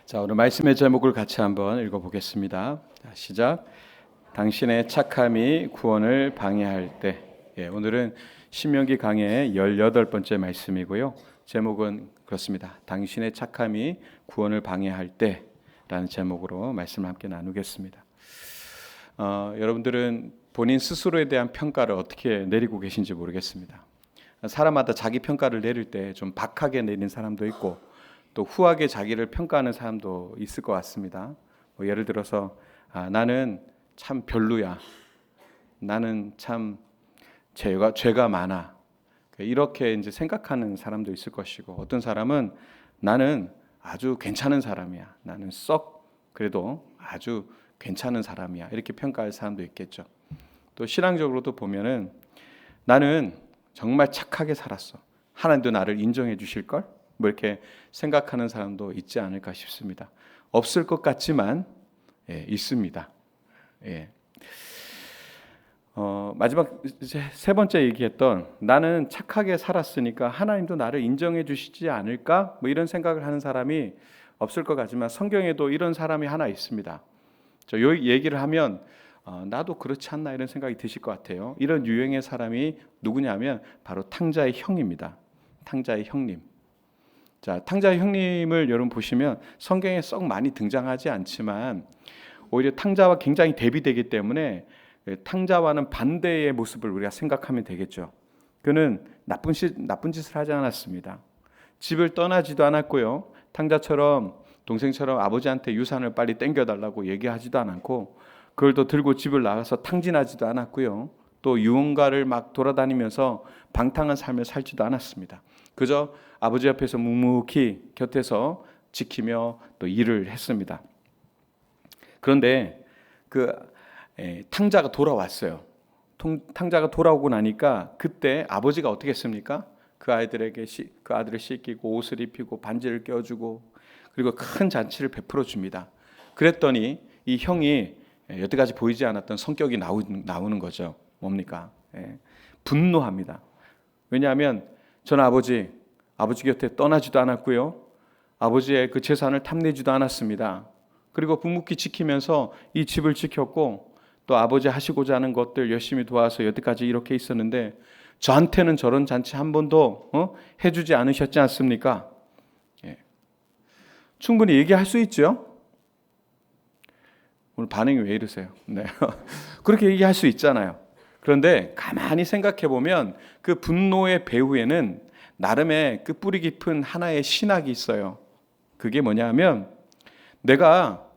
자, 오늘 말씀의 제목을 같이 한번 읽어보겠습니다. 자, 시작. 당신의 착함이 구원을 방해할 때. 오늘은 신명기 강해의 18번째 말씀이고요. 제목은 그렇습니다. 당신의 착함이 구원을 방해할 때라는 제목으로 말씀을 함께 나누겠습니다. 여러분들은 본인 스스로에 대한 평가를 어떻게 내리고 계신지 모르겠습니다. 사람마다 자기 평가를 내릴 때 좀 박하게 내리는 사람도 있고 또 후하게 자기를 평가하는 사람도 있을 것 같습니다. 예를 들어서 나는 참 별로야. 나는 참 죄가 많아. 이렇게 이제 생각하는 사람도 있을 것이고 어떤 사람은 나는 아주 괜찮은 사람이야. 나는 썩 그래도 아주 괜찮은 사람이야. 이렇게 평가할 사람도 있겠죠. 또 신앙적으로도 보면은 나는 정말 착하게 살았어. 하나님도 나를 인정해 주실 걸? 뭐 이렇게 생각하는 사람도 있지 않을까 싶습니다. 없을 것 같지만 있습니다. 마지막 이제 세 번째 얘기했던 나는 착하게 살았으니까 하나님도 나를 인정해 주시지 않을까? 뭐 이런 생각을 하는 사람이 없을 것 같지만 성경에도 이런 사람이 하나 있습니다. 저 얘기를 하면 나도 그렇지 않나 이런 생각이 드실 것 같아요. 이런 유형의 사람이 누구냐면 바로 탕자의 형입니다. 탕자의 형님. 자, 탕자의 형님을 여러분 보시면 성경에 썩 많이 등장하지 않지만 오히려 탕자와 굉장히 대비되기 때문에 탕자와는 반대의 모습을 우리가 생각하면 되겠죠. 그는 나쁜 짓을 하지 않았습니다. 집을 떠나지도 않았고요. 탕자처럼 동생처럼 아버지한테 유산을 빨리 땡겨달라고 얘기하지도 않았고 그걸 또 들고 집을 나가서 탕진하지도 않았고요. 또 유흥가를 막 돌아다니면서 방탕한 삶을 살지도 않았습니다. 그저 아버지 옆에서 묵묵히 곁에서 지키며 또 일을 했습니다. 그런데 탕자가 돌아왔어요. 탕자가 돌아오고 나니까 그때 아버지가 어떻게 했습니까? 그 아들을 씻기고 옷을 입히고 반지를 껴주고 그리고 큰 잔치를 베풀어 줍니다. 그랬더니 이 형이 여태까지 보이지 않았던 성격이 나오는 거죠. 뭡니까? 분노합니다. 왜냐하면 저는 아버지 곁에 떠나지도 않았고요. 아버지의 그 재산을 탐내지도 않았습니다. 그리고 묵묵히 지키면서 이 집을 지켰고 또 아버지 하시고자 하는 것들 열심히 도와서 여태까지 이렇게 있었는데 저한테는 저런 잔치 한 번도 해주지 않으셨지 않습니까? 충분히 얘기할 수 있죠. 오늘 반응이 왜 이러세요? 네. 그렇게 얘기할 수 있잖아요. 그런데 가만히 생각해 보면 그 분노의 배후에는 나름의 그 뿌리 깊은 하나의 신학이 있어요. 그게 뭐냐면 내가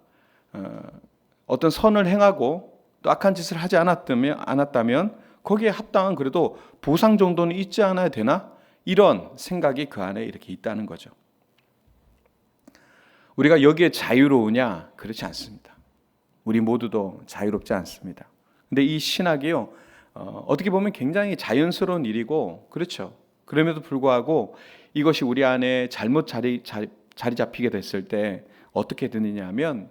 어떤 선을 행하고 또 악한 짓을 하지 않았다면 거기에 합당한 그래도 보상 정도는 있지 않아야 되나? 이런 생각이 그 안에 이렇게 있다는 거죠. 우리가 여기에 자유로우냐? 그렇지 않습니다. 우리 모두도 자유롭지 않습니다. 근데 이 신학이요, 어떻게 보면 굉장히 자연스러운 일이고, 그렇죠. 그럼에도 불구하고 이것이 우리 안에 잘못 자리 잡히게 됐을 때 어떻게 되느냐 하면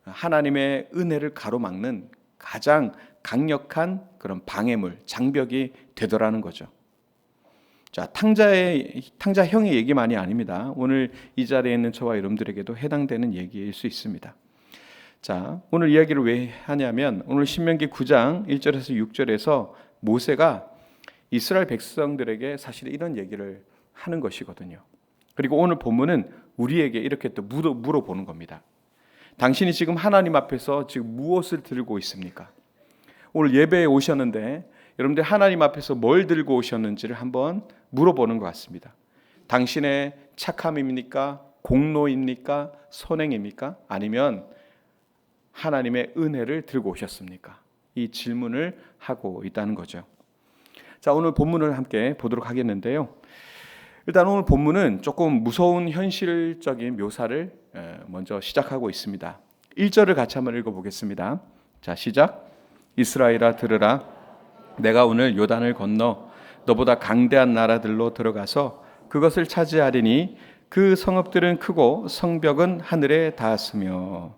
하나님의 은혜를 가로막는 가장 강력한 그런 방해물, 장벽이 되더라는 거죠. 자, 탕자 형의 얘기만이 아닙니다. 오늘 이 자리에 있는 저와 여러분들에게도 해당되는 얘기일 수 있습니다. 자, 오늘 이야기를 왜 하냐면 오늘 신명기 9장 1절에서 6절에서 모세가 이스라엘 백성들에게 사실 이런 얘기를 하는 것이거든요. 그리고 오늘 본문은 우리에게 이렇게 또 물어보는 겁니다. 당신이 지금 하나님 앞에서 지금 무엇을 들고 있습니까? 오늘 예배에 오셨는데 여러분들 하나님 앞에서 뭘 들고 오셨는지를 한번 물어보는 것 같습니다. 당신의 착함입니까? 공로입니까? 선행입니까? 아니면 하나님의 은혜를 들고 오셨습니까? 이 질문을 하고 있다는 거죠. 자, 오늘 본문을 함께 보도록 하겠는데요. 일단 오늘 본문은 조금 무서운 현실적인 묘사를 먼저 시작하고 있습니다. 1절을 같이 한번 읽어보겠습니다. 자, 시작. 이스라엘아 들으라. 내가 오늘 요단을 건너 너보다 강대한 나라들로 들어가서 그것을 차지하리니 그 성읍들은 크고 성벽은 하늘에 닿았으며.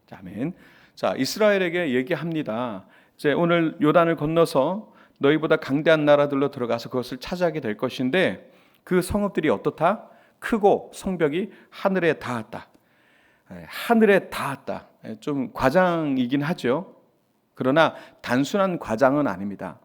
아멘. 자, 이스라엘에게 얘기합니다. 이제 오늘 요단을 건너서 너희보다 강대한 나라들로 들어가서 그것을 차지하게 될 것인데 그 성읍들이 어떻다? 크고 성벽이 하늘에 닿았다. 하늘에 닿았다. 좀 과장이긴 하죠. 그러나 단순한 과장은 아닙니다.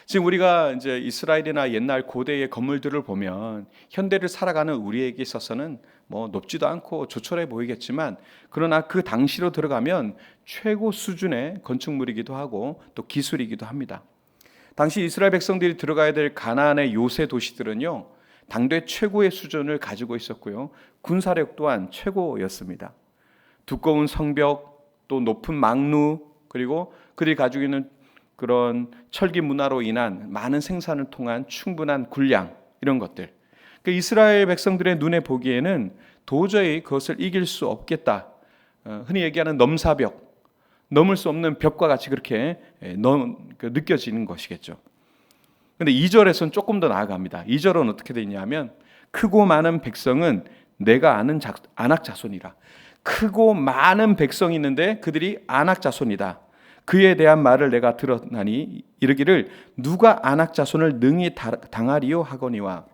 지금 우리가 이제 이스라엘이나 옛날 고대의 건물들을 보면 현대를 살아가는 우리에게 있어서는 뭐 높지도 않고 조촐해 보이겠지만, 그러나 그 당시로 들어가면 최고 수준의 건축물이기도 하고 또 기술이기도 합니다. 당시 이스라엘 백성들이 들어가야 될 가나안의 요새 도시들은요, 당대 최고의 수준을 가지고 있었고요, 군사력 또한 최고였습니다. 두꺼운 성벽, 또 높은 망루, 그리고 그들이 가지고 있는 그런 철기 문화로 인한 많은 생산을 통한 충분한 군량, 이런 것들, 그 이스라엘 백성들의 눈에 보기에는 도저히 그것을 이길 수 없겠다. 흔히 얘기하는 넘사벽, 넘을 수 없는 벽과 같이 그렇게 느껴지는 것이겠죠. 그런데 2절에서는 조금 더 나아갑니다. 2절은 어떻게 되냐면, 크고 많은 백성은 내가 아는 아낙 자손이라. 크고 많은 백성이 있는데 그들이 아낙 자손이다. 그에 대한 말을 내가 들었나니 이르기를 누가 아낙 자손을 능히 당하리요 하거니와.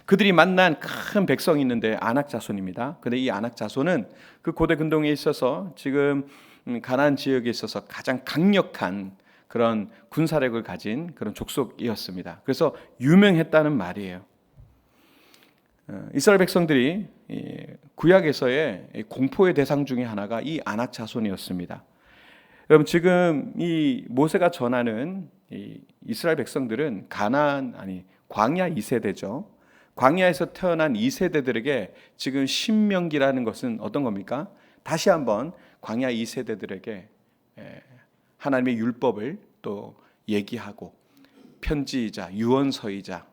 그들이 만난 큰 백성이 있는데 아낙 자손입니다. 그런데 이 아낙 자손은 그 고대 근동에 있어서 지금 가나안 지역에 있어서 가장 강력한 그런 군사력을 가진 그런 족속이었습니다. 그래서 유명했다는 말이에요. 이스라엘 백성들이 구약에서의 공포의 대상 중에 하나가 이 아낙 자손이었습니다. 여러분, 지금 이 모세가 전하는 이 이스라엘 백성들은 가나안, 광야 2세대죠. 광야에서 태어난 2세대들에게 지금 신명기라는 것은 어떤 겁니까? 다시 한번 광야 2세대들에게 하나님의 율법을 또 얘기하고 편지이자 유언서이자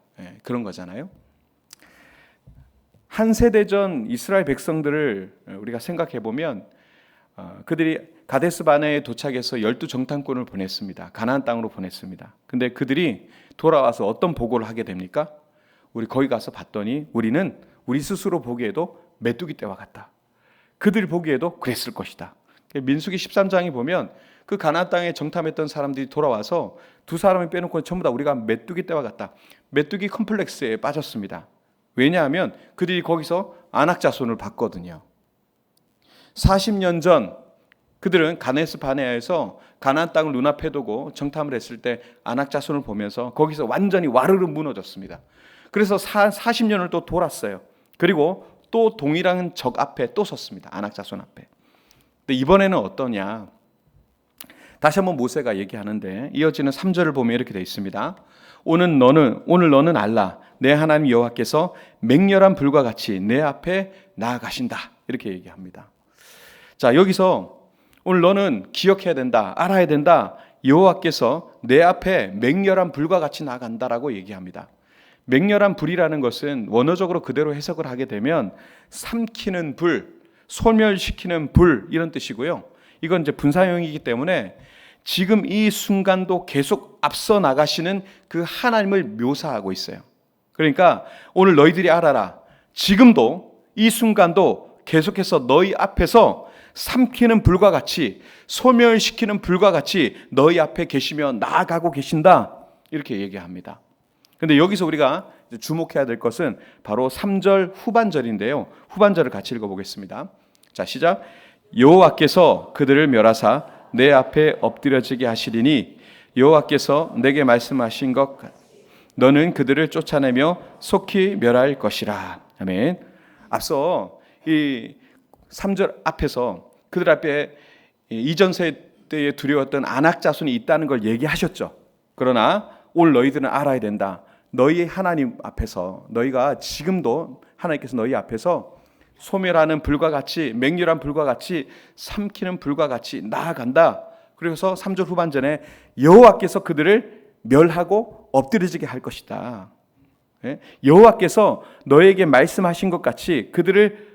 그런 거잖아요. 한 세대 전 이스라엘 백성들을 우리가 생각해 보면, 그들이 가데스 바네에 도착해서 12정탐꾼을 보냈습니다. 가나안 땅으로 보냈습니다. 근데 그들이 돌아와서 어떤 보고를 하게 됩니까? 우리 거기 가서 봤더니 우리는 우리 스스로 보기에도 메뚜기 떼와 같다. 그들이 보기에도 그랬을 것이다. 민수기 13장에 보면 그 가나안 땅에 정탐했던 사람들이 돌아와서 두 사람을 빼놓고 전부 다 우리가 메뚜기 떼와 같다. 메뚜기 컴플렉스에 빠졌습니다. 왜냐하면 그들이 거기서 아낙 자손을 봤거든요. 40년 전 그들은 가데스 바네아에서 가나안 땅을 눈앞에 두고 정탐을 했을 때 아낙 자손을 보면서 거기서 완전히 와르르 무너졌습니다. 그래서 40년을 또 돌았어요. 그리고 또 동일한 적 앞에 또 섰습니다. 아낙 자손 앞에. 근데 이번에는 어떠냐? 다시 한번 모세가 얘기하는데, 이어지는 3절을 보면 이렇게 되어 있습니다. 오늘 너는 알라. 내 하나님 여호와께서 맹렬한 불과 같이 내 앞에 나아가신다. 이렇게 얘기합니다. 자, 여기서 오늘 너는 기억해야 된다, 알아야 된다. 여호와께서 내 앞에 맹렬한 불과 같이 나아간다라고 얘기합니다. 맹렬한 불이라는 것은 원어적으로 그대로 해석을 하게 되면 삼키는 불, 소멸시키는 불, 이런 뜻이고요. 이건 이제 분사형이기 때문에 지금 이 순간도 계속 앞서 나가시는 그 하나님을 묘사하고 있어요. 그러니까 오늘 너희들이 알아라. 지금도 이 순간도 계속해서 너희 앞에서 삼키는 불과 같이, 소멸시키는 불과 같이 너희 앞에 계시며 나아가고 계신다. 이렇게 얘기합니다. 그런데 여기서 우리가 주목해야 될 것은 바로 3절 후반절인데요. 후반절을 같이 읽어보겠습니다. 자, 시작. 여호와께서 그들을 멸하사 내 앞에 엎드려지게 하시리니 여호와께서 내게 말씀하신 것 너는 그들을 쫓아내며 속히 멸할 것이라. 아멘. 앞서 이 3절 앞에서 그들 앞에 이전 세대에 두려웠던 아낙 자손이 있다는 걸 얘기하셨죠. 그러나 오늘 너희들은 알아야 된다. 너희 하나님 앞에서, 너희가 지금도 하나님께서 너희 앞에서 소멸하는 불과 같이, 맹렬한 불과 같이, 삼키는 불과 같이 나아간다. 그래서 3절 후반전에 여호와께서 그들을 멸하고 엎드려지게 할 것이다. 여호와께서 너에게 말씀하신 것 같이 그들을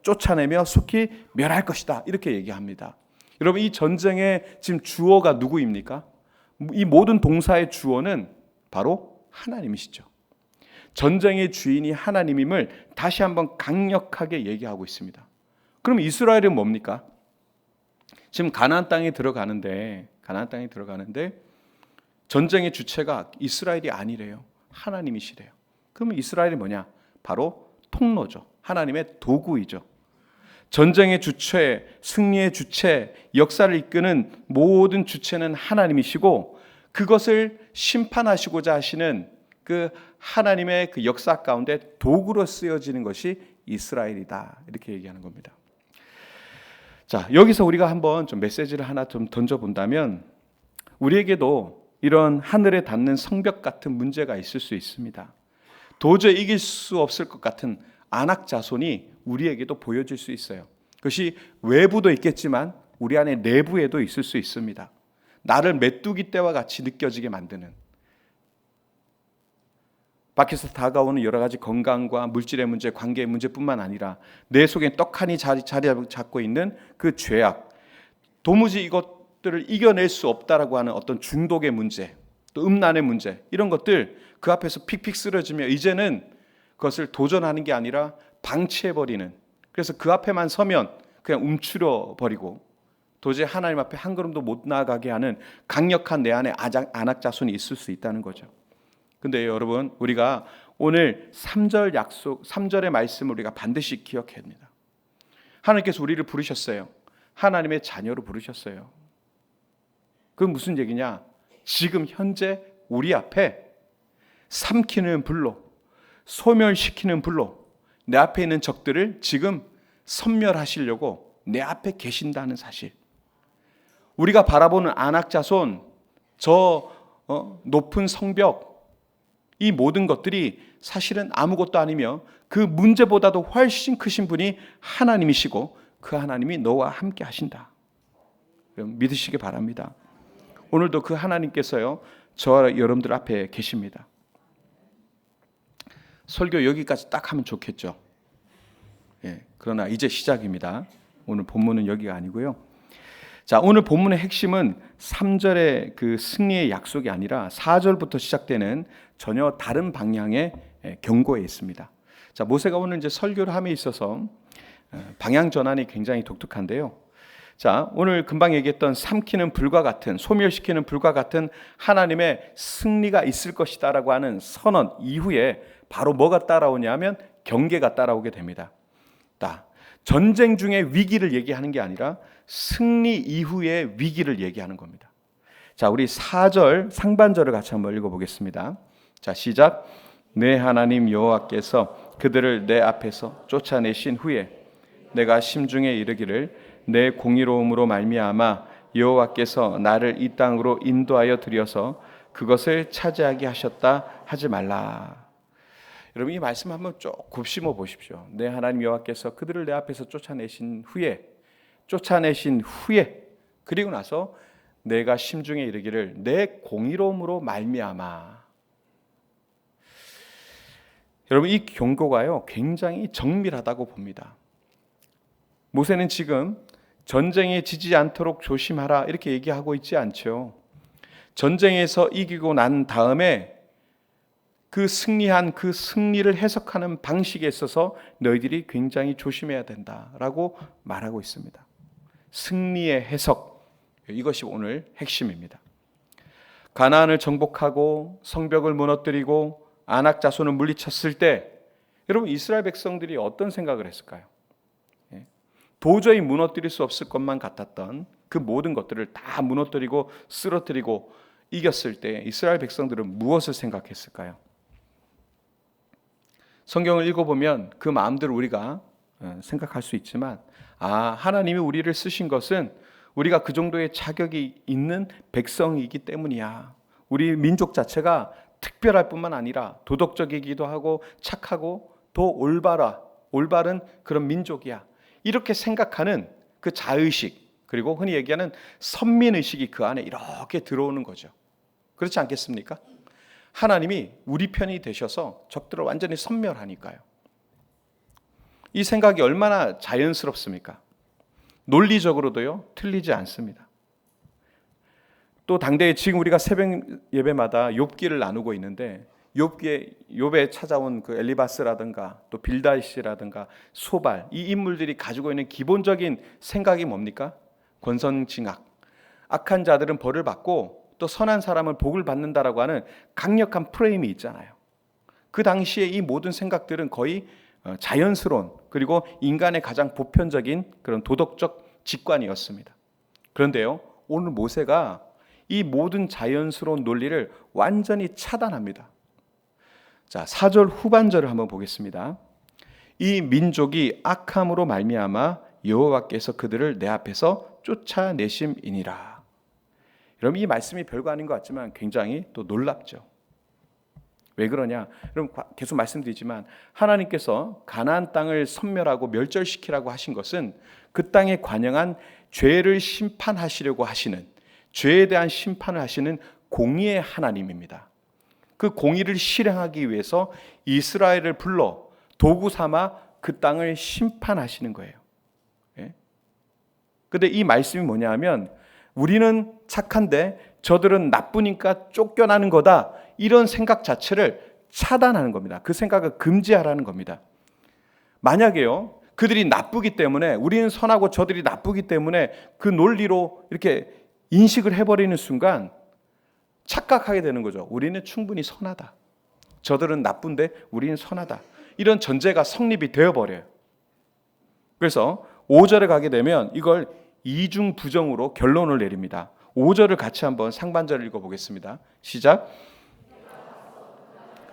쫓아내며 속히 멸할 것이다. 이렇게 얘기합니다. 여러분, 이 전쟁의 지금 주어가 누구입니까? 이 모든 동사의 주어는 바로 하나님이시죠. 전쟁의 주인이 하나님임을 다시 한번 강력하게 얘기하고 있습니다. 그럼 이스라엘은 뭡니까? 지금 가나안 땅에 들어가는데 전쟁의 주체가 이스라엘이 아니래요. 하나님이시래요. 그러면 이스라엘이 뭐냐? 바로 통로죠. 하나님의 도구이죠. 전쟁의 주체, 승리의 주체, 역사를 이끄는 모든 주체는 하나님이시고 그것을 심판하시고자 하시는 그 하나님의 그 역사 가운데 도구로 쓰여지는 것이 이스라엘이다. 이렇게 얘기하는 겁니다. 자, 여기서 우리가 한번 좀 메시지를 하나 좀 던져본다면 우리에게도 이런 하늘에 닿는 성벽 같은 문제가 있을 수 있습니다. 도저히 이길 수 없을 것 같은 안악 자손이 우리에게도 보여질 수 있어요. 그것이 외부도 있겠지만 우리 안에 내부에도 있을 수 있습니다. 나를 메뚜기 떼와 같이 느껴지게 만드는, 밖에서 다가오는 여러 가지 건강과 물질의 문제, 관계의 문제뿐만 아니라 내 속에 떡하니 자리 잡고 있는 그 죄악, 도무지 이것들을 이겨낼 수 없다라고 하는 어떤 중독의 문제, 또 음란의 문제, 이런 것들 그 앞에서 픽픽 쓰러지며 이제는 그것을 도전하는 게 아니라 방치해버리는, 그래서 그 앞에만 서면 그냥 움츠려버리고 도저히 하나님 앞에 한 걸음도 못 나아가게 하는 강력한 내 안에 안악자손이 있을 수 있다는 거죠. 근데 여러분, 우리가 오늘 3절 약속, 3절의 말씀을 우리가 반드시 기억해야 합니다. 하나님께서 우리를 부르셨어요. 하나님의 자녀로 부르셨어요. 그건 무슨 얘기냐? 지금 현재 우리 앞에 삼키는 불로, 소멸시키는 불로 내 앞에 있는 적들을 지금 섬멸하시려고 내 앞에 계신다는 사실. 우리가 바라보는 안악자손, 저 높은 성벽, 이 모든 것들이 사실은 아무것도 아니며 그 문제보다도 훨씬 크신 분이 하나님이시고 그 하나님이 너와 함께 하신다. 믿으시기 바랍니다. 오늘도 그 하나님께서요, 저와 여러분들 앞에 계십니다. 설교 여기까지 딱 하면 좋겠죠. 예, 그러나 이제 시작입니다. 오늘 본문은 여기가 아니고요. 자, 오늘 본문의 핵심은 3절의 그 승리의 약속이 아니라 4절부터 시작되는 전혀 다른 방향의 경고에 있습니다. 자, 모세가 오늘 이제 설교를 함에 있어서 방향 전환이 굉장히 독특한데요. 자, 오늘 금방 얘기했던 삼키는 불과 같은, 소멸시키는 불과 같은 하나님의 승리가 있을 것이다라고 하는 선언 이후에 바로 뭐가 따라오냐면 경계가 따라오게 됩니다. 전쟁 중의 위기를 얘기하는 게 아니라 승리 이후의 위기를 얘기하는 겁니다. 자, 우리 4절 상반절을 같이 한번 읽어보겠습니다. 자, 시작. 내 하나님 여호와께서 그들을 내 앞에서 쫓아내신 후에 내가 심중에 이르기를 내 공의로움으로 말미암아 여호와께서 나를 이 땅으로 인도하여 들여서 그것을 차지하게 하셨다 하지 말라. 여러분, 이 말씀 한번 쭉 곱씹어 보십시오. 내 하나님 여호와께서 그들을 내 앞에서 쫓아내신 후에 그리고 나서 내가 심중에 이르기를 내 공의로움으로 말미암아. 여러분, 이 경고가요 굉장히 정밀하다고 봅니다. 모세는 지금 전쟁에 지지 않도록 조심하라 이렇게 얘기하고 있지 않죠. 전쟁에서 이기고 난 다음에 그 승리한 그 승리를 해석하는 방식에 있어서 너희들이 굉장히 조심해야 된다라고 말하고 있습니다. 승리의 해석, 이것이 오늘 핵심입니다. 가나안을 정복하고 성벽을 무너뜨리고 안악 자손을 물리쳤을 때 여러분, 이스라엘 백성들이 어떤 생각을 했을까요? 도저히 무너뜨릴 수 없을 것만 같았던 그 모든 것들을 다 무너뜨리고 쓰러뜨리고 이겼을 때 이스라엘 백성들은 무엇을 생각했을까요? 성경을 읽어보면 그 마음대로 우리가 생각할 수 있지만, 하나님이 우리를 쓰신 것은 우리가 그 정도의 자격이 있는 백성이기 때문이야. 우리 민족 자체가 특별할 뿐만 아니라 도덕적이기도 하고 착하고 더 올바른 그런 민족이야. 이렇게 생각하는 그 자의식, 그리고 흔히 얘기하는 선민의식이 그 안에 이렇게 들어오는 거죠. 그렇지 않겠습니까? 하나님이 우리 편이 되셔서 적들을 완전히 섬멸하니까요. 이 생각이 얼마나 자연스럽습니까? 논리적으로도요, 틀리지 않습니다. 또 당대에 지금 우리가 새벽 예배마다 욥기를 나누고 있는데 욥에 찾아온 그 엘리바스라든가 또 빌다시라든가 소발, 이 인물들이 가지고 있는 기본적인 생각이 뭡니까? 권선징악. 악한 자들은 벌을 받고 또 선한 사람은 복을 받는다라고 하는 강력한 프레임이 있잖아요. 그 당시에 이 모든 생각들은 거의 자연스러운, 그리고 인간의 가장 보편적인 그런 도덕적 직관이었습니다. 그런데요, 오늘 모세가 이 모든 자연스러운 논리를 완전히 차단합니다. 자, 4절 후반절을 한번 보겠습니다. 이 민족이 악함으로 말미암아 여호와께서 그들을 내 앞에서 쫓아내심이니라. 여러분, 이 말씀이 별거 아닌 것 같지만 굉장히 또 놀랍죠. 왜 그러냐? 여러분, 계속 말씀드리지만 하나님께서 가나안 땅을 섬멸하고 멸절시키라고 하신 것은 그 땅에 관영한 죄를 심판하시려고 하시는, 죄에 대한 심판을 하시는 공의의 하나님입니다. 그 공의를 실행하기 위해서 이스라엘을 불러 도구 삼아 그 땅을 심판하시는 거예요. 그런데 이 말씀이 뭐냐 하면 우리는 착한데 저들은 나쁘니까 쫓겨나는 거다, 이런 생각 자체를 차단하는 겁니다. 그 생각을 금지하라는 겁니다. 만약에요, 그들이 나쁘기 때문에, 우리는 선하고 저들이 나쁘기 때문에 그 논리로 이렇게 인식을 해버리는 순간 착각하게 되는 거죠. 우리는 충분히 선하다, 저들은 나쁜데 우리는 선하다, 이런 전제가 성립이 되어버려요. 그래서 5절에 가게 되면 이걸 이중부정으로 결론을 내립니다. 5절을 같이 한번 상반절을 읽어보겠습니다. 시작.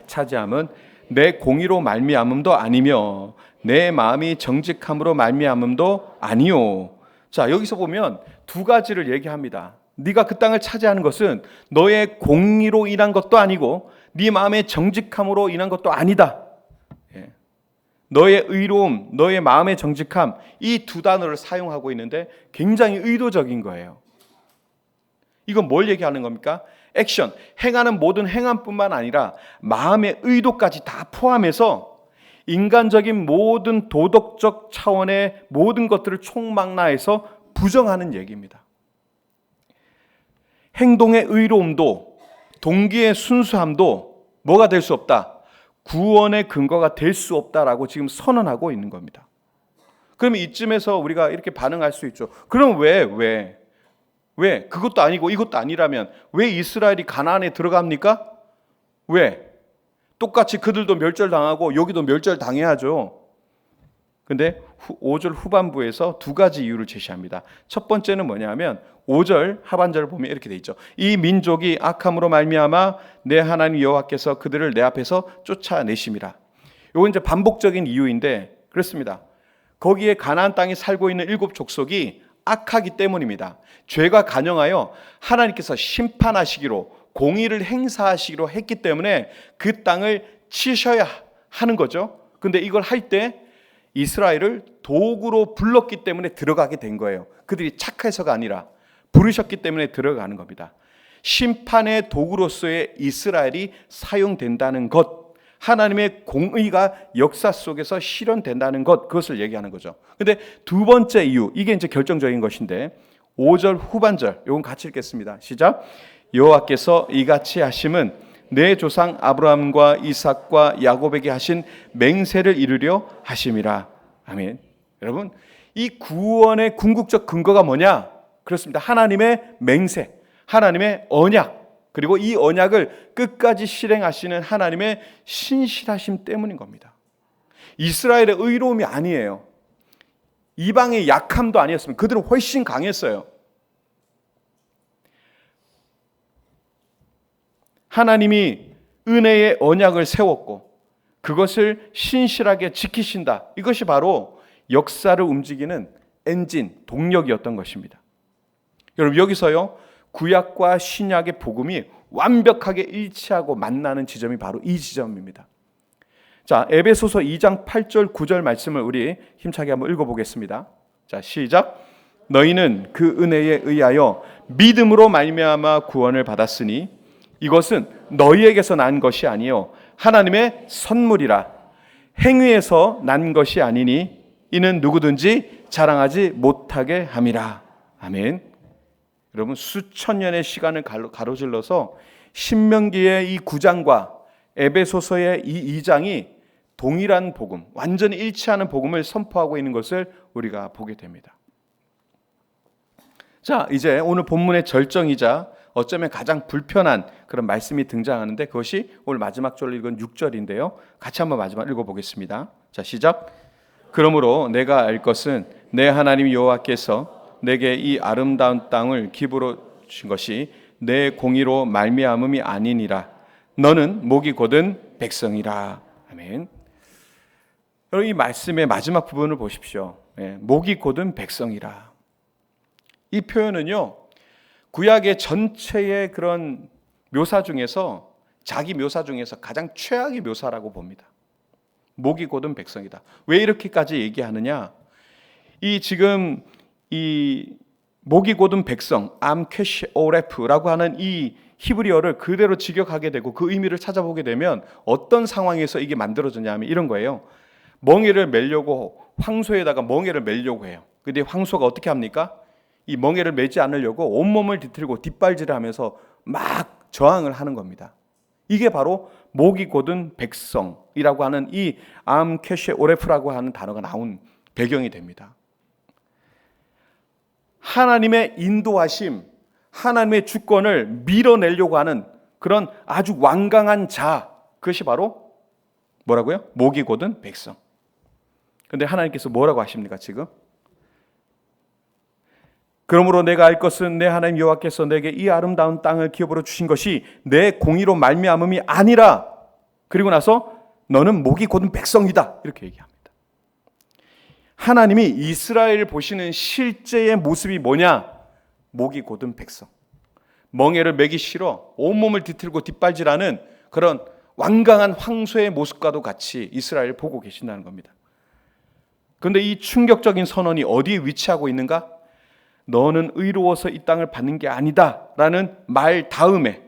차지함은 내 공의로 말미암음도 아니며 내 마음이 정직함으로 말미암음도 아니요. 자, 여기서 보면 두 가지를 얘기합니다. 네가 그 땅을 차지하는 것은 너의 공의로 인한 것도 아니고 네 마음의 정직함으로 인한 것도 아니다. 너의 의로움, 너의 마음의 정직함, 이 두 단어를 사용하고 있는데 굉장히 의도적인 거예요. 이건 뭘 얘기하는 겁니까? 액션, 행하는 모든 행함뿐만 아니라 마음의 의도까지 다 포함해서 인간적인 모든 도덕적 차원의 모든 것들을 총망라해서 부정하는 얘기입니다. 행동의 의로움도 동기의 순수함도 뭐가 될 수 없다? 구원의 근거가 될 수 없다라고 지금 선언하고 있는 겁니다. 그러면 이쯤에서 우리가 이렇게 반응할 수 있죠. 그럼 왜 그것도 아니고 이것도 아니라면 왜 이스라엘이 가나안에 들어갑니까? 왜? 똑같이 그들도 멸절당하고 여기도 멸절당해야죠. 근데 5절 후반부에서 두 가지 이유를 제시합니다. 첫 번째는 뭐냐면 5절 하반절을 보면 이렇게 돼 있죠. 이 민족이 악함으로 말미암아 내 하나님 여호와께서 그들을 내 앞에서 쫓아내심이라. 이건 이제 반복적인 이유인데 그렇습니다. 거기에 가나안 땅에 살고 있는 7 족속이 악하기 때문입니다. 죄가 간영하여 하나님께서 심판하시기로, 공의를 행사하시기로 했기 때문에 그 땅을 치셔야 하는 거죠. 근데 이걸 할 때 이스라엘을 도구로 불렀기 때문에 들어가게 된 거예요. 그들이 착해서가 아니라 부르셨기 때문에 들어가는 겁니다. 심판의 도구로서의 이스라엘이 사용된다는 것, 하나님의 공의가 역사 속에서 실현된다는 것, 그것을 얘기하는 거죠. 근데 두 번째 이유, 이게 이제 결정적인 것인데 5절 후반절, 이건 같이 읽겠습니다. 시작. 여호와께서 이같이 하심은 내 조상 아브라함과 이삭과 야곱에게 하신 맹세를 이루려 하심이라. 아멘. 여러분, 이 구원의 궁극적 근거가 뭐냐? 그렇습니다. 하나님의 맹세, 하나님의 언약, 그리고 이 언약을 끝까지 실행하시는 하나님의 신실하심 때문인 겁니다. 이스라엘의 의로움이 아니에요. 이방의 약함도 아니었습니다. 그들은 훨씬 강했어요. 하나님이 은혜의 언약을 세웠고 그것을 신실하게 지키신다. 이것이 바로 역사를 움직이는 엔진, 동력이었던 것입니다. 여러분, 여기서요, 구약과 신약의 복음이 완벽하게 일치하고 만나는 지점이 바로 이 지점입니다. 자, 에베소서 2장 8절 9절 말씀을 우리 힘차게 한번 읽어보겠습니다. 자, 시작. 너희는 그 은혜에 의하여 믿음으로 말미암아 구원을 받았으니 이것은 너희에게서 난 것이 아니요 하나님의 선물이라. 행위에서 난 것이 아니니 이는 누구든지 자랑하지 못하게 함이라. 아멘. 여러분, 수천 년의 시간을 가로질러서 신명기의 이 9장과 에베소서의 이 2장이 동일한 복음, 완전히 일치하는 복음을 선포하고 있는 것을 우리가 보게 됩니다. 자, 이제 오늘 본문의 절정이자 어쩌면 가장 불편한 그런 말씀이 등장하는데 그것이 오늘 마지막 절을 읽은 6절인데요. 같이 한번 마지막 읽어보겠습니다. 자, 시작. 그러므로 내가 알 것은 내 하나님 여호와께서 내게 이 아름다운 땅을 기부로 주신 것이 내 공의로 말미암음이 아니니라. 너는 목이 곧은 백성이라. 아멘. 여러분, 이 말씀의 마지막 부분을 보십시오. 목이 곧은 백성이라. 이 표현은요, 구약의 전체의 그런 묘사 중에서, 자기 묘사 중에서 가장 최악의 묘사라고 봅니다. 목이 곧은 백성이다. 왜 이렇게까지 얘기하느냐? 지금 목이 곧은 백성, 암케시 오레프라고 하는 이 히브리어를 그대로 직역하게 되고 그 의미를 찾아보게 되면 어떤 상황에서 이게 만들어졌냐 하면 이런 거예요. 멍에를 매려고 황소에다가 멍에를 매려고 해요. 근데 황소가 어떻게 합니까? 이 멍에를 매지 않으려고 온몸을 뒤틀고 뒷발질을 하면서 막 저항을 하는 겁니다. 이게 바로 목이 곧은 백성이라고 하는 이 암케시 오레프라고 하는 단어가 나온 배경이 됩니다. 하나님의 인도하심, 하나님의 주권을 밀어내려고 하는 그런 아주 완강한 자, 그것이 바로 뭐라고요? 목이 곧은 백성. 그런데 하나님께서 뭐라고 하십니까 지금? 그러므로 내가 알 것은 내 하나님 여호와께서 내게 이 아름다운 땅을 기업으로 주신 것이 내 공의로 말미암음이 아니라. 그리고 나서 너는 목이 곧은 백성이다, 이렇게 얘기합니다. 하나님이 이스라엘을 보시는 실제의 모습이 뭐냐? 목이 곧은 백성. 멍에를 매기 싫어 온몸을 뒤틀고 뒷발질하는 그런 완강한 황소의 모습과도 같이 이스라엘을 보고 계신다는 겁니다. 그런데 이 충격적인 선언이 어디에 위치하고 있는가? 너는 의로워서 이 땅을 받는 게 아니다 라는 말 다음에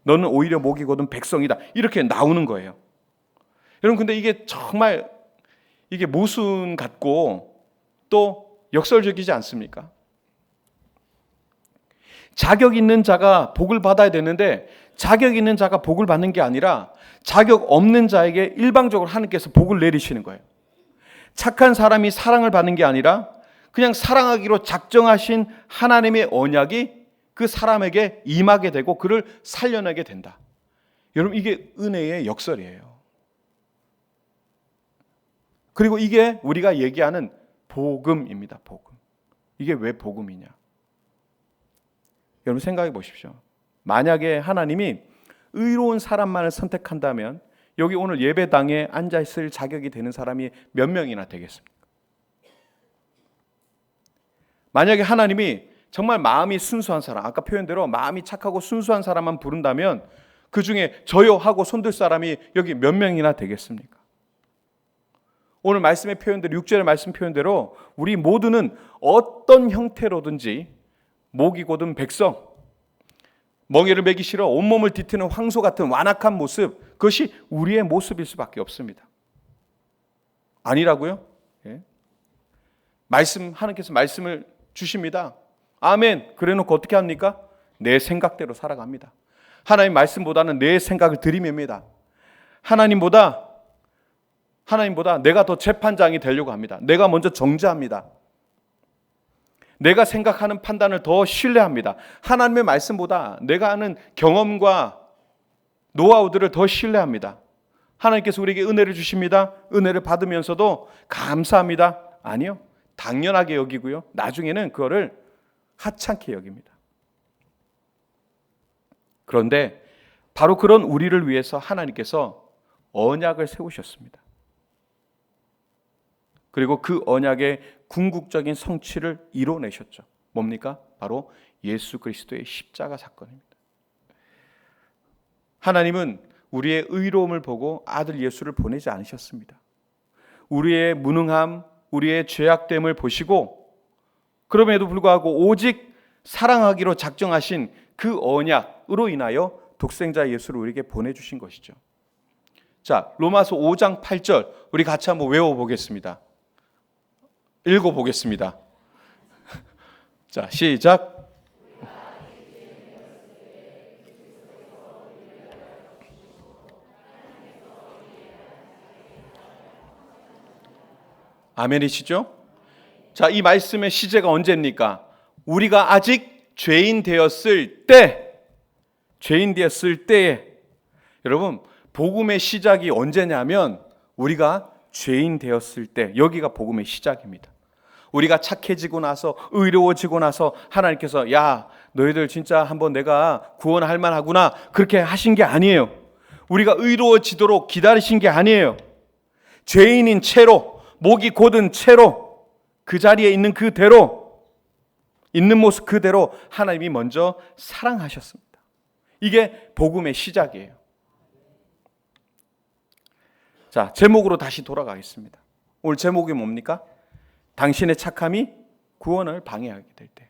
너는 오히려 목이 곧은 백성이다, 이렇게 나오는 거예요. 여러분, 근데 이게 정말 이게 모순 같고 또 역설적이지 않습니까? 자격 있는 자가 복을 받아야 되는데 자격 있는 자가 복을 받는 게 아니라 자격 없는 자에게 일방적으로 하나님께서 복을 내리시는 거예요. 착한 사람이 사랑을 받는 게 아니라 그냥 사랑하기로 작정하신 하나님의 언약이 그 사람에게 임하게 되고 그를 살려내게 된다. 여러분, 이게 은혜의 역설이에요. 그리고 이게 우리가 얘기하는 복음입니다. 복음. 이게 왜 복음이냐? 여러분 생각해 보십시오. 만약에 하나님이 의로운 사람만을 선택한다면 여기 오늘 예배당에 앉아있을 자격이 되는 사람이 몇 명이나 되겠습니까? 만약에 하나님이 정말 마음이 순수한 사람, 아까 표현대로 마음이 착하고 순수한 사람만 부른다면 그 중에 저요 하고 손들 사람이 여기 몇 명이나 되겠습니까? 오늘 말씀의 표현대로, 6절의 말씀 표현대로 우리 모두는 어떤 형태로든지 목이 곧은 백성, 멍에를 매기 싫어 온몸을 뒤트는 황소 같은 완악한 모습, 그것이 우리의 모습일 수밖에 없습니다. 아니라고요? 예? 하나님께서 말씀을 주십니다. 아멘. 그래놓고 어떻게 합니까? 내 생각대로 살아갑니다. 하나님 말씀보다는 내 생각을 들이맵니다. 하나님보다 내가 더 재판장이 되려고 합니다. 내가 먼저 정죄합니다. 내가 생각하는 판단을 더 신뢰합니다. 하나님의 말씀보다 내가 아는 경험과 노하우들을 더 신뢰합니다. 하나님께서 우리에게 은혜를 주십니다. 은혜를 받으면서도 감사합니다. 아니요. 당연하게 여기고요. 나중에는 그거를 하찮게 여깁니다. 그런데 바로 그런 우리를 위해서 하나님께서 언약을 세우셨습니다. 그리고 그 언약의 궁극적인 성취를 이뤄내셨죠. 뭡니까? 바로 예수 그리스도의 십자가 사건입니다. 하나님은 우리의 의로움을 보고 아들 예수를 보내지 않으셨습니다. 우리의 무능함, 우리의 죄악됨을 보시고 그럼에도 불구하고 오직 사랑하기로 작정하신 그 언약으로 인하여 독생자 예수를 우리에게 보내주신 것이죠. 자, 로마서 5장 8절 우리 같이 한번 외워보겠습니다. 읽어보겠습니다. 자, 시작. 아멘이시죠? 자, 이 말씀의 시제가 언제입니까? 우리가 아직 죄인 되었을 때에, 여러분, 복음의 시작이 언제냐면 우리가 죄인 되었을 때, 여기가 복음의 시작입니다. 우리가 착해지고 나서, 의로워지고 나서 하나님께서 야, 너희들 진짜 한번 내가 구원할 만하구나, 그렇게 하신 게 아니에요. 우리가 의로워지도록 기다리신 게 아니에요. 죄인인 채로, 목이 곧은 채로, 그 자리에 있는 그대로, 있는 모습 그대로 하나님이 먼저 사랑하셨습니다. 이게 복음의 시작이에요. 자, 제목으로 다시 돌아가겠습니다. 오늘 제목이 뭡니까? 당신의 착함이 구원을 방해하게 될 때.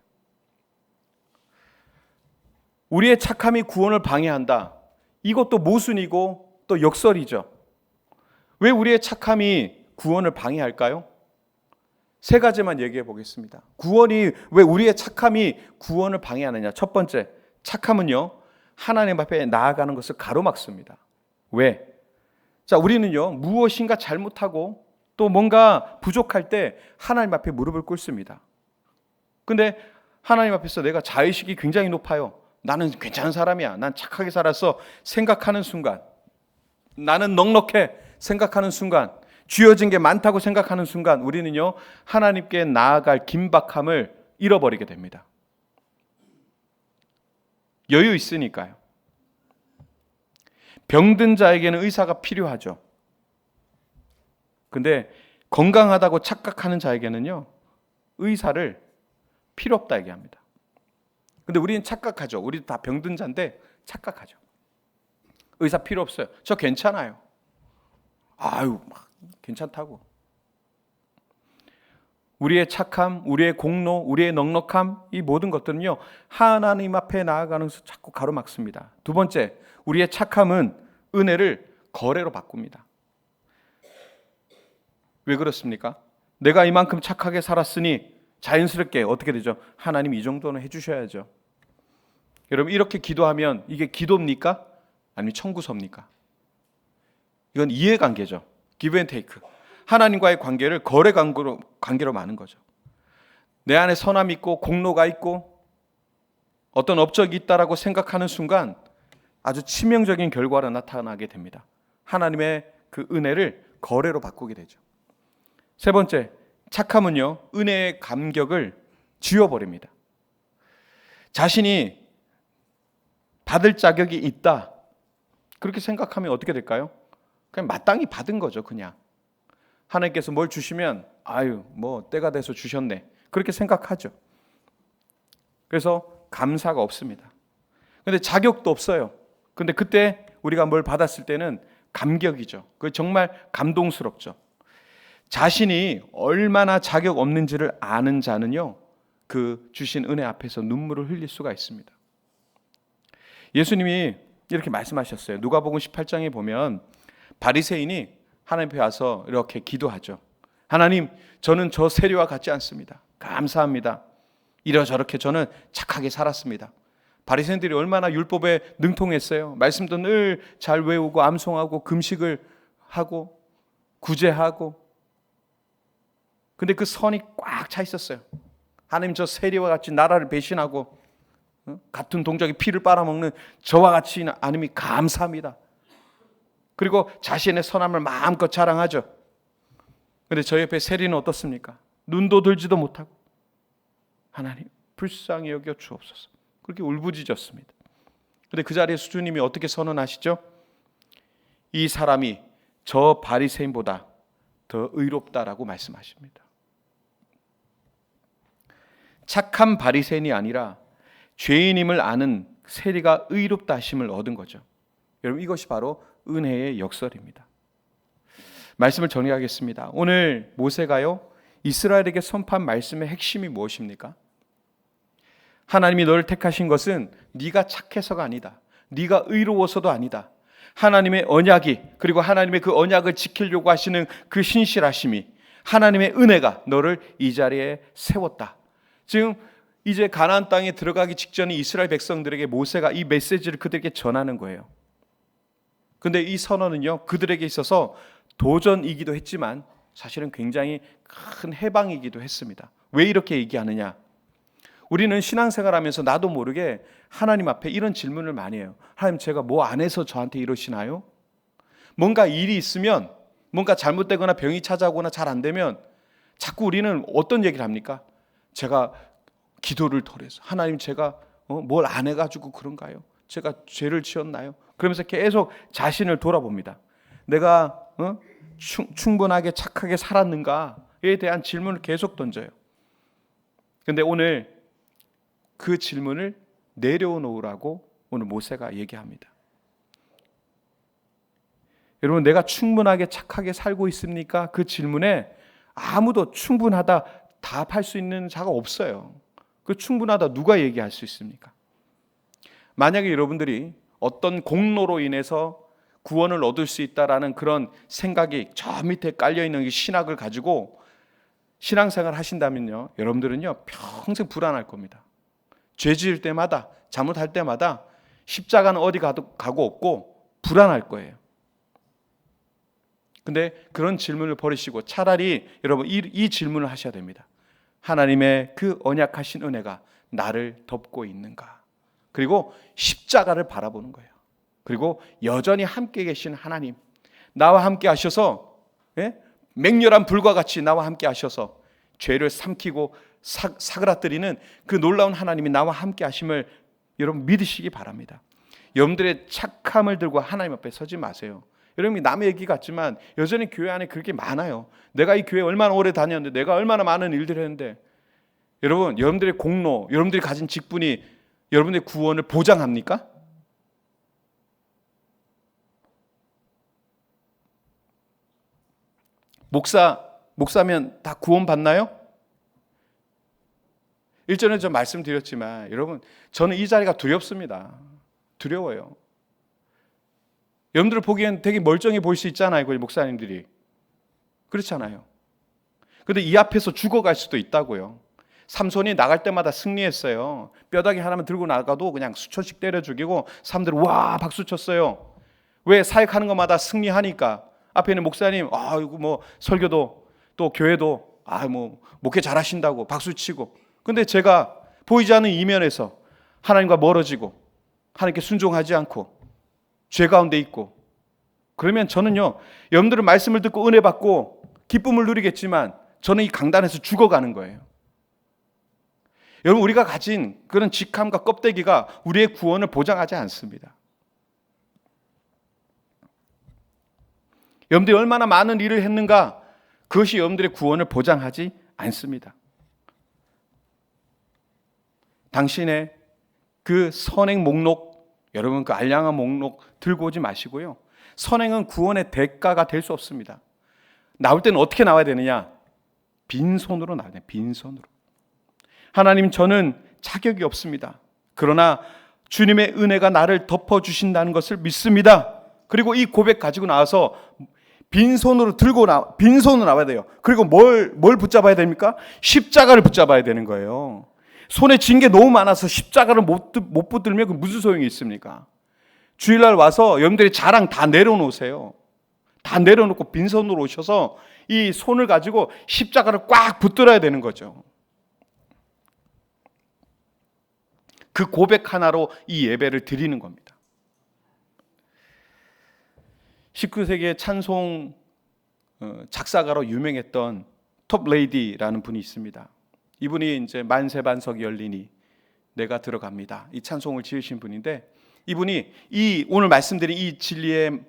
우리의 착함이 구원을 방해한다. 이것도 모순이고 또 역설이죠. 왜 우리의 착함이 구원을 방해할까요? 세 가지만 얘기해 보겠습니다. 구원이, 왜 우리의 착함이 구원을 방해하느냐? 첫 번째, 착함은요, 하나님 앞에 나아가는 것을 가로막습니다. 왜? 자, 우리는요, 무엇인가 잘못하고 또 뭔가 부족할 때 하나님 앞에 무릎을 꿇습니다. 근데 하나님 앞에서 내가 자의식이 굉장히 높아요. 나는 괜찮은 사람이야, 난 착하게 살았어 생각하는 순간, 나는 넉넉해 생각하는 순간, 쥐어진 게 많다고 생각하는 순간, 우리는요, 하나님께 나아갈 긴박함을 잃어버리게 됩니다. 여유 있으니까요. 병든 자에게는 의사가 필요하죠. 근데 건강하다고 착각하는 자에게는요, 의사를 필요 없다 얘기합니다. 근데 우리는 착각하죠. 우리도 다 병든 자인데 착각하죠. 의사 필요 없어요. 저 괜찮아요. 아유, 막 괜찮다고. 우리의 착함, 우리의 공로, 우리의 넉넉함, 이 모든 것들은요, 하나님 앞에 나아가는 것을 자꾸 가로막습니다. 두 번째, 우리의 착함은 은혜를 거래로 바꿉니다. 왜 그렇습니까? 내가 이만큼 착하게 살았으니 자연스럽게 어떻게 되죠? 하나님 이 정도는 해주셔야죠. 여러분, 이렇게 기도하면 이게 기도입니까? 아니면 청구서입니까? 이건 이해관계죠. give and take. 하나님과의 관계를 거래 관계로 마는 거죠. 내 안에 선함이 있고 공로가 있고 어떤 업적이 있다라고 생각하는 순간 아주 치명적인 결과로 나타나게 됩니다. 하나님의 그 은혜를 거래로 바꾸게 되죠. 세 번째, 착함은요, 은혜의 감격을 지워버립니다. 자신이 받을 자격이 있다, 그렇게 생각하면 어떻게 될까요? 그냥 마땅히 받은 거죠. 그냥 하나님께서 뭘 주시면 아유, 뭐 때가 돼서 주셨네, 그렇게 생각하죠. 그래서 감사가 없습니다. 근데 자격도 없어요. 근데 그때 우리가 뭘 받았을 때는 감격이죠. 그게 정말 감동스럽죠. 자신이 얼마나 자격 없는지를 아는 자는요, 그 주신 은혜 앞에서 눈물을 흘릴 수가 있습니다. 예수님이 이렇게 말씀하셨어요. 누가복음 18장에 보면 바리새인이 하나님 앞에 와서 이렇게 기도하죠. 하나님, 저는 저 세리와 같지 않습니다. 감사합니다. 이러저렇게 저는 착하게 살았습니다. 바리새인들이 얼마나 율법에 능통했어요. 말씀도 늘 잘 외우고 암송하고 금식을 하고 구제하고. 근데 그 선이 꽉 차 있었어요. 하나님, 저 세리와 같이 나라를 배신하고 같은 동족이 피를 빨아먹는 저와 같이 하나님이 감사합니다. 그리고 자신의 선함을 마음껏 자랑하죠. 그런데 저 옆에 세리는 어떻습니까? 눈도 들지도 못하고 하나님 불쌍히 여겨 주옵소서, 그렇게 울부짖었습니다. 그런데 그 자리에 주님이 어떻게 선언하시죠? 이 사람이 저 바리새인보다 더 의롭다라고 말씀하십니다. 착한 바리새인이 아니라 죄인임을 아는 세리가 의롭다 하심을 얻은 거죠. 여러분, 이것이 바로 은혜의 역설입니다. 말씀을 정리하겠습니다. 오늘 모세가요, 이스라엘에게 선포한 말씀의 핵심이 무엇입니까? 하나님이 너를 택하신 것은 네가 착해서가 아니다, 네가 의로워서도 아니다. 하나님의 언약이, 그리고 하나님의 그 언약을 지키려고 하시는 그 신실하심이, 하나님의 은혜가 너를 이 자리에 세웠다. 지금 이제 가나안 땅에 들어가기 직전에 이스라엘 백성들에게 모세가 이 메시지를 그들에게 전하는 거예요. 근데 이 선언은요, 그들에게 있어서 도전이기도 했지만 사실은 굉장히 큰 해방이기도 했습니다. 왜 이렇게 얘기하느냐? 우리는 신앙생활하면서 나도 모르게 하나님 앞에 이런 질문을 많이 해요. 하나님, 제가 뭐 안 해서 저한테 이러시나요? 뭔가 일이 있으면 뭔가 잘못되거나 병이 찾아오거나 잘 안 되면 자꾸 우리는 어떤 얘기를 합니까? 제가 기도를 덜 해서, 하나님 제가 뭘 안 해가지고 그런가요? 제가 죄를 지었나요? 그러면서 계속 자신을 돌아봅니다. 내가 충분하게 착하게 살았는가에 대한 질문을 계속 던져요. 근데 오늘 그 질문을 내려놓으라고 오늘 모세가 얘기합니다. 여러분, 내가 충분하게 착하게 살고 있습니까? 그 질문에 아무도 충분하다 답할 수 있는 자가 없어요. 그 충분하다 누가 얘기할 수 있습니까? 만약에 여러분들이 어떤 공로로 인해서 구원을 얻을 수 있다라는 그런 생각이 저 밑에 깔려있는 신학을 가지고 신앙생활 하신다면요, 여러분들은요 평생 불안할 겁니다. 죄 지을 때마다, 잘못할 때마다 십자가는 어디 가고 없고 불안할 거예요. 근데 그런 질문을 버리시고 차라리 여러분 이 질문을 하셔야 됩니다. 하나님의 그 언약하신 은혜가 나를 덮고 있는가? 그리고 십자가를 바라보는 거예요. 그리고 여전히 함께 계신 하나님, 나와 함께 하셔서, 맹렬한 불과 같이 나와 함께 하셔서 죄를 삼키고 사그라뜨리는 그 놀라운 하나님이 나와 함께 하심을 여러분 믿으시기 바랍니다. 여러분들의 착함을 들고 하나님 앞에 서지 마세요. 여러분이 남의 얘기 같지만 여전히 교회 안에 그렇게 많아요. 내가 이 교회 얼마나 오래 다녔는데, 내가 얼마나 많은 일들을 했는데, 여러분, 여러분들의 공로, 여러분들이 가진 직분이 여러분의 구원을 보장합니까? 목사면 다 구원 받나요? 일전에 저 말씀드렸지만 여러분, 저는 이 자리가 두렵습니다. 두려워요. 여러분들 보기엔 되게 멀쩡해 보일 수 있잖아요, 그 목사님들이. 그렇잖아요. 근데 이 앞에서 죽어갈 수도 있다고요. 삼손이 나갈 때마다 승리했어요. 뼈다귀 하나만 들고 나가도 그냥 수천씩 때려 죽이고 사람들이 와 박수 쳤어요. 왜? 사역하는 것마다 승리하니까. 앞에 있는 목사님, 이거 뭐 설교도 또 교회도 목회 잘하신다고 박수 치고. 근데 제가 보이지 않는 이면에서 하나님과 멀어지고 하나님께 순종하지 않고 죄 가운데 있고, 그러면 저는요, 여러분들은 말씀을 듣고 은혜 받고 기쁨을 누리겠지만 저는 이 강단에서 죽어가는 거예요. 여러분, 우리가 가진 그런 직함과 껍데기가 우리의 구원을 보장하지 않습니다. 여러분들이 얼마나 많은 일을 했는가, 그것이 여러분들의 구원을 보장하지 않습니다. 당신의 그 선행 목록, 여러분 그 알량한 목록 들고 오지 마시고요. 선행은 구원의 대가가 될 수 없습니다. 나올 때는 어떻게 나와야 되느냐? 빈손으로 나와야 돼요. 빈손으로. 하나님, 저는 자격이 없습니다. 그러나 주님의 은혜가 나를 덮어주신다는 것을 믿습니다. 그리고 이 고백 가지고 나와서 빈손으로 빈손으로 나와야 돼요. 그리고 뭘 붙잡아야 됩니까? 십자가를 붙잡아야 되는 거예요. 손에 쥔 게 너무 많아서 십자가를 못 붙들면 그 무슨 소용이 있습니까? 주일날 와서 여러분들이 자랑 다 내려놓으세요. 다 내려놓고 빈손으로 오셔서 이 손을 가지고 십자가를 꽉 붙들어야 되는 거죠. 그 고백 하나로 이 예배를 드리는 겁니다. 19세기의 찬송 작사가로 유명했던 톱레이디라는 분이 있습니다. 이분이 이제 만세반석이 열리니 내가 들어갑니다, 이 찬송을 지으신 분인데, 이분이 이 오늘 말씀드린 이 진리의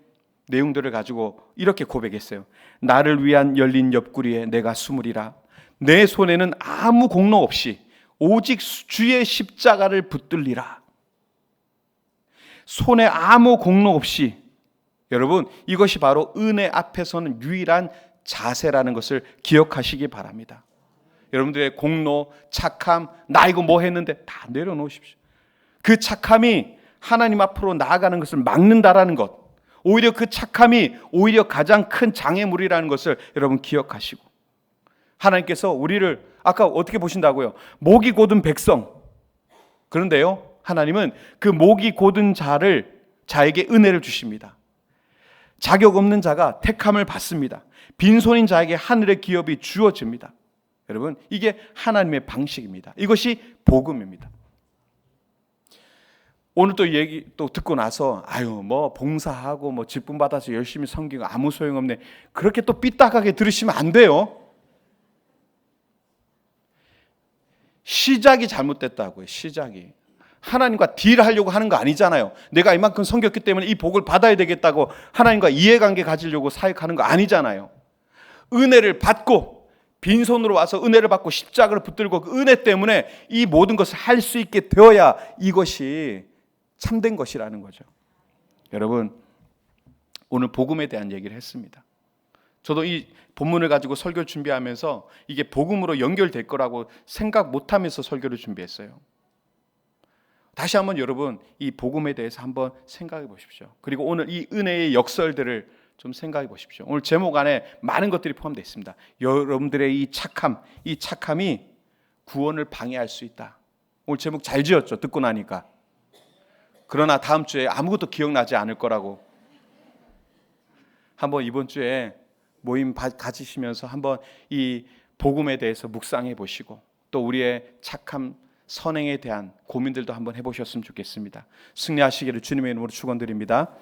내용들을 가지고 이렇게 고백했어요. 나를 위한 열린 옆구리에 내가 숨으리라. 내 손에는 아무 공로 없이 오직 주의 십자가를 붙들리라. 손에 아무 공로 없이, 여러분 이것이 바로 은혜 앞에서는 유일한 자세라는 것을 기억하시기 바랍니다. 여러분들의 공로, 착함, 나 이거 뭐 했는데 다 내려놓으십시오. 그 착함이 하나님 앞으로 나아가는 것을 막는다라는 것, 오히려 그 착함이 오히려 가장 큰 장애물이라는 것을 여러분 기억하시고, 하나님께서 우리를 아까 어떻게 보신다고요? 목이 곧은 백성. 그런데요, 하나님은 그 목이 곧은 자에게 은혜를 주십니다. 자격 없는 자가 택함을 받습니다. 빈손인 자에게 하늘의 기업이 주어집니다. 여러분, 이게 하나님의 방식입니다. 이것이 복음입니다. 오늘 또 얘기 또 듣고 나서 아유 뭐 봉사하고 뭐 직분 받아서 열심히 섬기고 아무 소용없네. 그렇게 또 삐딱하게 들으시면 안 돼요. 시작이 잘못됐다고요. 시작이. 하나님과 딜하려고 하는 거 아니잖아요. 내가 이만큼 섬겼기 때문에 이 복을 받아야 되겠다고 하나님과 이해관계 가지려고 사역하는 거 아니잖아요. 은혜를 받고 빈손으로 와서 은혜를 받고 십자가를 붙들고 그 은혜 때문에 이 모든 것을 할 수 있게 되어야 이것이 참된 것이라는 거죠. 여러분, 오늘 복음에 대한 얘기를 했습니다. 저도 이 본문을 가지고 설교를 준비하면서 이게 복음으로 연결될 거라고 생각 못하면서 설교를 준비했어요. 다시 한번 여러분 이 복음에 대해서 한번 생각해 보십시오. 그리고 오늘 이 은혜의 역설들을 좀 생각해 보십시오. 오늘 제목 안에 많은 것들이 포함되어 있습니다. 여러분들의 이 착함이 구원을 방해할 수 있다. 오늘 제목 잘 지었죠? 듣고 나니까. 그러나 다음 주에 아무것도 기억나지 않을 거라고. 한번 이번 주에 모임 가지시면서 한번 이 복음에 대해서 묵상해 보시고 또 우리의 착함, 선행에 대한 고민들도 한번 해보셨으면 좋겠습니다. 승리하시기를 주님의 이름으로 축원드립니다.